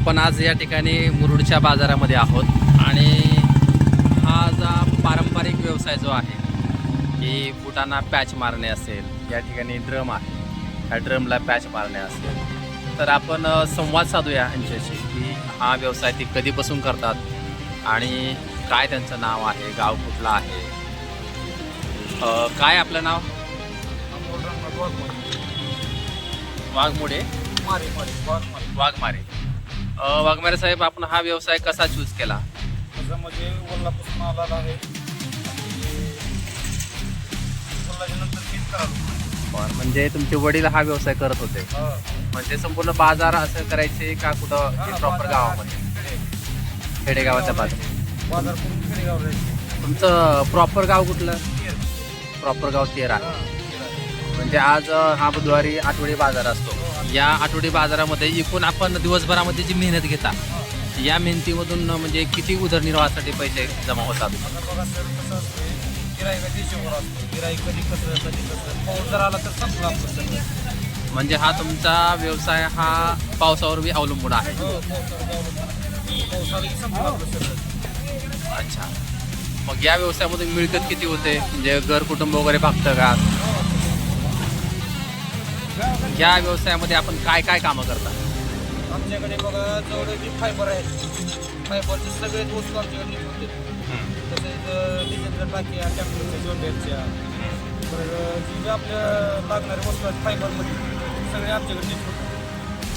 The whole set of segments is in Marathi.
आपण आज या ठिकाणी मुरुडच्या बाजारामध्ये आहोत आणि हा जा पारंपरिक व्यवसाय जो आहे की बुटांना पॅच मारणे असेल, या ठिकाणी ड्रम आहे, ह्या ड्रमला पॅच मारणे असेल, तर आपण संवाद साधूया यांच्याशी की हा व्यवसाय ते कधीपासून करतात आणि काय त्यांचं नाव आहे, गाव कुठलं आहे, काय आपलं नाव? वाघमोडे वाघमारे. वाघमारे साहेब, आपण हा व्यवसाय कसा चूज केला? म्हणजे वल्लापासून आलेला आहे. म्हणजे तुमचे वडील हा व्यवसाय करत होते, म्हणजे संपूर्ण बाजार असं करायचे का कुठं प्रॉपर गावामध्ये? खेडेगावाच्या बाजार. तुमचं प्रॉपर गाव कुठलं? प्रॉपर गाव तेरा. म्हणजे आज हा बुधवारी आठवडी बाजार असतो. या आठवडी बाजारामध्ये एकूण आपण दिवसभरामध्ये जी मेहनत घेता, या मेहनतीमधून म्हणजे किती उदरनिर्वाहासाठी पैसे जमा होतात? म्हणजे हा तुमचा व्यवसाय हा पावसावर बी अवलंबून आहे. अच्छा, मग या व्यवसायामध्ये मिळकत किती होते? म्हणजे घर कुटुंब वगैरे भागतं का? या व्यवसायामध्ये आपण काय काय कामं करता? आमच्याकडे बघा जेवढे जे फायबर आहेत, फायबरचे सगळेच वस्तू आमच्याकडे निघून तसेच डिझेलच्या टाक्या, ट्रॅक्टरच्या जोड्याच्या, परत जे आपल्या लागणारे वस्तू आहेत फायबरमध्ये सगळे आमच्याकडे निघून.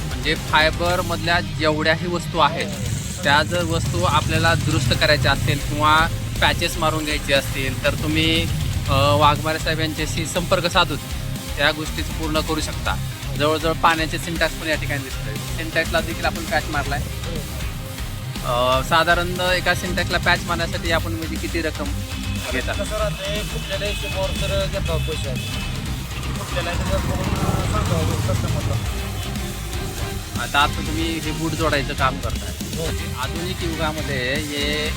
म्हणजे फायबरमधल्या जेवढ्याही वस्तू आहेत त्या जर वस्तू आपल्याला दुरुस्त करायच्या असतील किंवा पॅचेस मारून घ्यायचे असतील तर तुम्ही वाघमारे साहेब यांच्याशी संपर्क साधून त्या गोष्टीच पूर्ण करू शकता. जवळजवळ पाण्याचे सिंटॅक्स पण या ठिकाणी दिसतोय. सिंटॅक्सला देखील आपण पॅच मारलाय. साधारण एका सिंटॅक्सला पॅच मारण्यासाठी आपण म्हणजे किती रक्कम घेतात? कसं राहते, कुठल्याला हिशोबावर तर घेतो पैसे, कुठल्याला सांगतो कस्टमरला. आता तुम्ही हे बूट जोडायचं काम करताय. आधुनिक युगामध्ये हे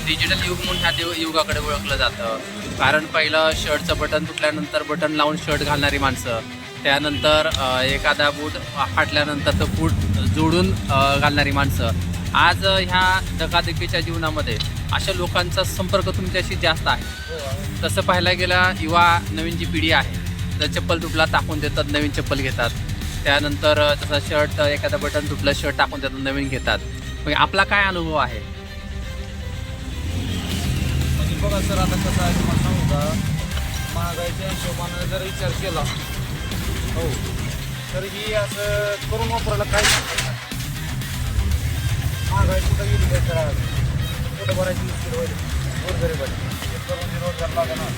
डिजिटल युग म्हणून ह्या युगाकडे ओळखलं जातं. कारण पहिलं शर्टचं बटन तुटल्यानंतर बटन लावून शर्ट घालणारी माणसं, त्यानंतर एखादा बूट फाटल्यानंतर तो बूट जोडून घालणारी माणसं. आज ह्या धकाधकीच्या जीवनामध्ये अशा लोकांचा संपर्क तुमच्याशी जास्त आहे. तसं पाहायला गेलं, युवा नवीन जी पिढी आहे तर चप्पल तुटला टाकून देतात, नवीन चप्पल घेतात. त्यानंतर जसं शर्ट एखादा बटन तुटलं, शर्ट टाकून देतात, नवीन घेतात. मग आपला काय अनुभव आहे? म्हणजे बघा सर, आता कसं आहे तुम्हाला सांगू का, महागाईच्या हिशोबानं जर विचार केला हो तर ही असं करून वापरायला काही महागाई कुठं गेली काय करा, कुठं भरायची मुश्किल होईल. रोजगारी पाहिजे करून रोजगार लागणार.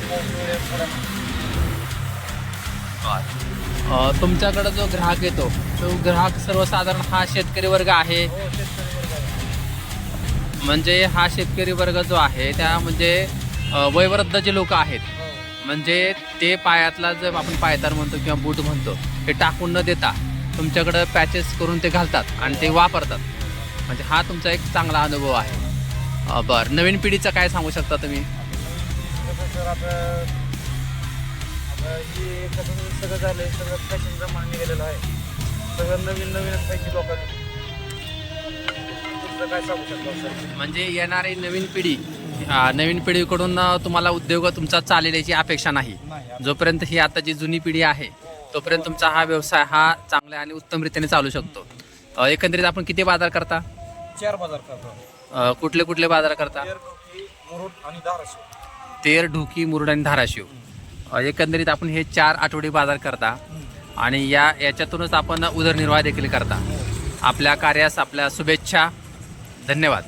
तुमच्याकडे जो ग्राहक येतो तो ग्राहक सर्वसाधारण हा शेतकरी वर्ग आहे. म्हणजे हा शेतकरी वर्ग जो आहे त्या म्हणजे वयोवृद्ध जे लोक आहेत, म्हणजे ते पायातला जर आपण पायतार म्हणतो किंवा बूट म्हणतो ते टाकून न देता तुमच्याकडं पॅचेस करून ते घालतात आणि ते वापरतात. म्हणजे हा तुमचा एक चांगला अनुभव आहे. बरं, नवीन पिढीचं काय सांगू शकता तुम्ही? हे कसं सगळं झालं आहे, सगळं फॅशन प्रमाणे निघालेलं आहे, सगळं नवीन नवीनच पाहिजे लोकांनी. तुमचं काय सांगू शकतो? म्हणजे येणारी नवीन पिढी, नवीन पिढीकडून तुम्हाला उद्योग तुमचा चालेल याची अपेक्षा नाही. जोपर्यंत ही आता जी जुनी पिढी आहे तोपर्यंत तुमचा हा व्यवसाय हा चांगल्या आणि उत्तम रीतीने चालू शकतो. एकंदरीत आपण किती बाजार करता? 4 बाजार करतो. कुठले कुठले बाजार करता? मुरुड आणि धाराशिव. तेर, ढोकी, मुरुड आणि धाराशिव. एकंदरीत आपण हे 4 आठवडी बाजार करता आणि याच्यातूनच आपण उदरनिर्वाह देखील करता. आपल्या कार्यास आपल्या शुभेच्छा. धन्यवाद.